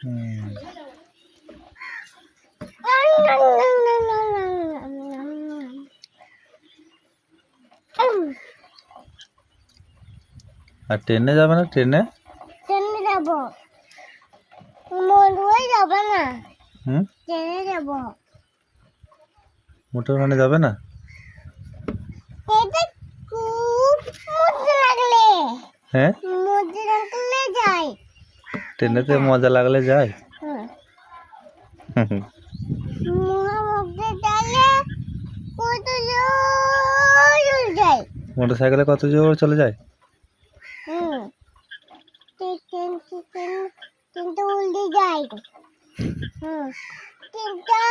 হুম। আর ট্রেনে যাবে না? ট্রেনে ট্রেনে যাব। মোটরে যাব না। ট্রেনে যাব। মোটর ভ্যানে যাবে না? এটা খুব মজা লাগলে। হ্যাঁ, মজা লাগলে যাই। ট্রেনেতে মজা লাগলে যায়। মজা লাগলে কত জোর যায়। মোটর সাইকেলে কত জোর চলে যায়? কিন্তু উল্টে যায়। কিন্তু